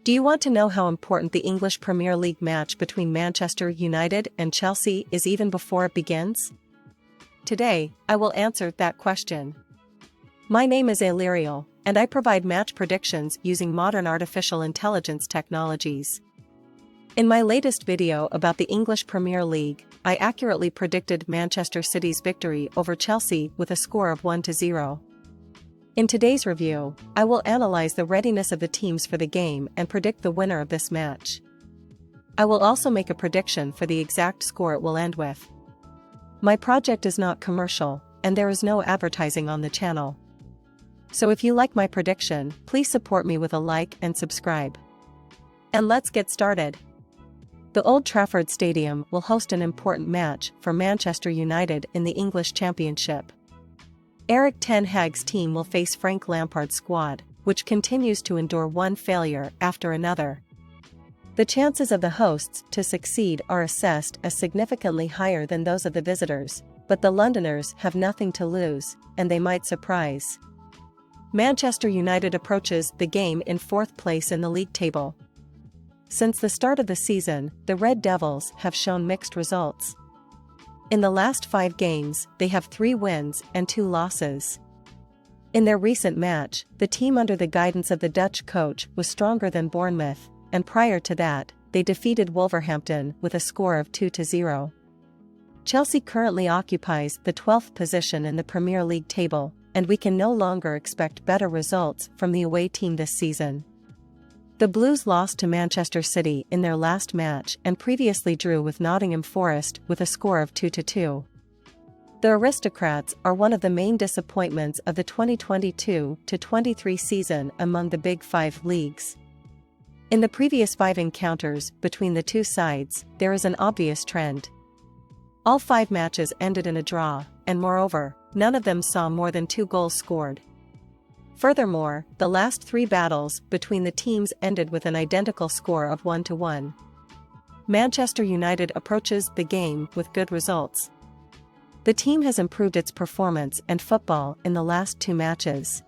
Do you want to know how important the English Premier League match between Manchester United and Chelsea is even before it begins? Today, I will answer that question. My name is Illyrio, and I provide match predictions using modern artificial intelligence technologies. In my latest video about the English Premier League, I accurately predicted Manchester City's victory over Chelsea with a score of 1-0. In today's review, I will analyze the readiness of the teams for the game and predict the winner of this match. I will also make a prediction for the exact score it will end with. My project is not commercial, and there is no advertising on the channel. So if you like my prediction, please support me with a like and subscribe. And let's get started. The Old Trafford Stadium will host an important match for Manchester United in the English Championship. Erik ten Hag's team will face Frank Lampard's squad, which continues to endure one failure after another. The chances of the hosts to succeed are assessed as significantly higher than those of the visitors, but the Londoners have nothing to lose, and they might surprise. Manchester United approaches the game in fourth place in the league table. Since the start of the season, the Red Devils have shown mixed results. In the last 5 games, they have 3 wins and 2 losses. In their recent match, the team under the guidance of the Dutch coach was stronger than Bournemouth, and prior to that, they defeated Wolverhampton with a score of 2-0. Chelsea currently occupies the 12th position in the Premier League table, and we can no longer expect better results from the away team this season. The Blues lost to Manchester City in their last match and previously drew with Nottingham Forest with a score of 2-2. The Aristocrats are one of the main disappointments of the 2022-23 season among the Big Five leagues. In the previous 5 encounters between the two sides, there is an obvious trend. All 5 matches ended in a draw, and moreover, none of them saw more than 2 goals scored. Furthermore, the last 3 battles between the teams ended with an identical score of 1-1. Manchester United approaches the game with good results. The team has improved its performance and football in the last 2 matches.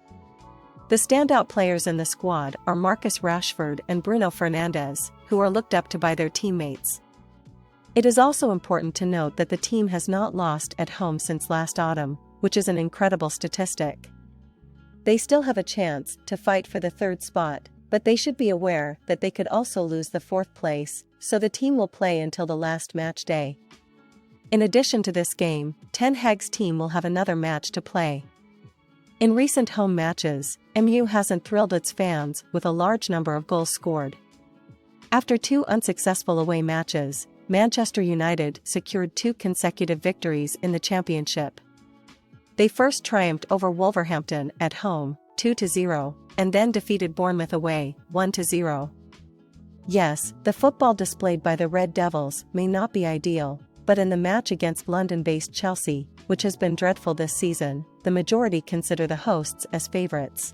The standout players in the squad are Marcus Rashford and Bruno Fernandes, who are looked up to by their teammates. It is also important to note that the team has not lost at home since last autumn, which is an incredible statistic. They still have a chance to fight for the 3rd spot, but they should be aware that they could also lose the 4th place, so the team will play until the last match day. In addition to this game, Ten Hag's team will have another match to play. In recent home matches, MU hasn't thrilled its fans with a large number of goals scored. After 2 unsuccessful away matches, Manchester United secured 2 consecutive victories in the Championship. They first triumphed over Wolverhampton at home, 2-0, and then defeated Bournemouth away, 1-0. Yes, the football displayed by the Red Devils may not be ideal, but in the match against London-based Chelsea, which has been dreadful this season, the majority consider the hosts as favourites.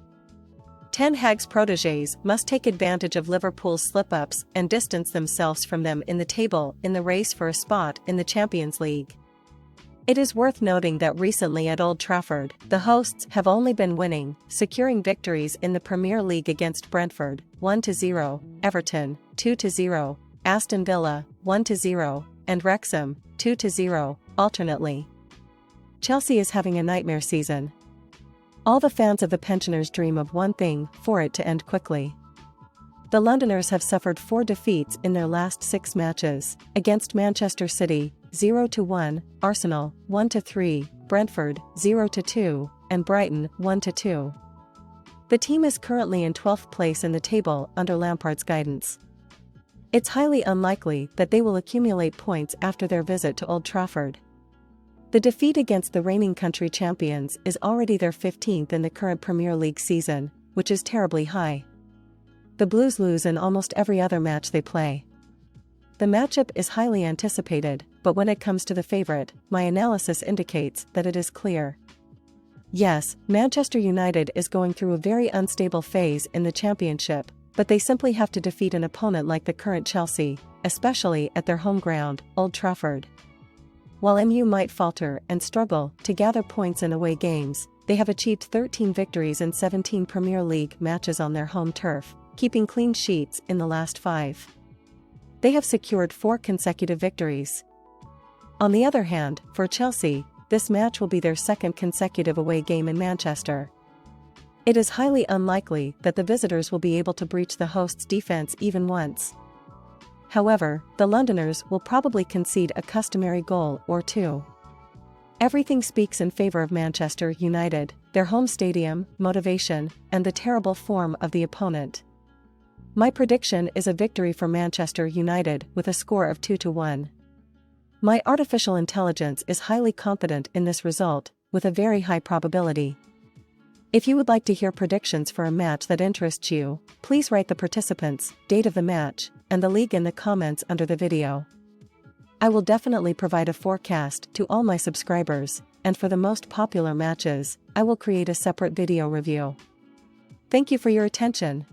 Ten Hag's protégés must take advantage of Liverpool's slip-ups and distance themselves from them in the table in the race for a spot in the Champions League. It is worth noting that recently at Old Trafford, the hosts have only been winning, securing victories in the Premier League against Brentford, 1-0, Everton, 2-0, Aston Villa, 1-0, and Wrexham, 2-0, alternately. Chelsea is having a nightmare season. All the fans of the pensioners dream of one thing: for it to end quickly. The Londoners have suffered 4 defeats in their last 6 matches, against Manchester City, 0-1, Arsenal, 1-3, Brentford, 0-2, and Brighton, 1-2. The team is currently in 12th place in the table under Lampard's guidance. It's highly unlikely that they will accumulate points after their visit to Old Trafford. The defeat against the reigning country champions is already their 15th in the current Premier League season, which is terribly high. The Blues lose in almost every other match they play. The matchup is highly anticipated, but when it comes to the favourite, my analysis indicates that it is clear. Yes, Manchester United is going through a very unstable phase in the Championship, but they simply have to defeat an opponent like the current Chelsea, especially at their home ground, Old Trafford. While MU might falter and struggle to gather points in away games, they have achieved 13 victories in 17 Premier League matches on their home turf, keeping clean sheets in the last 5. They have secured 4 consecutive victories. On the other hand, for Chelsea, this match will be their second consecutive away game in Manchester. It is highly unlikely that the visitors will be able to breach the hosts' defense even once. However, the Londoners will probably concede a customary goal or 2. Everything speaks in favor of Manchester United, their home stadium, motivation, and the terrible form of the opponent. My prediction is a victory for Manchester United with a score of 2-1. My artificial intelligence is highly confident in this result, with a very high probability. If you would like to hear predictions for a match that interests you, please write the participants, date of the match, and the league in the comments under the video. I will definitely provide a forecast to all my subscribers, and for the most popular matches, I will create a separate video review. Thank you for your attention.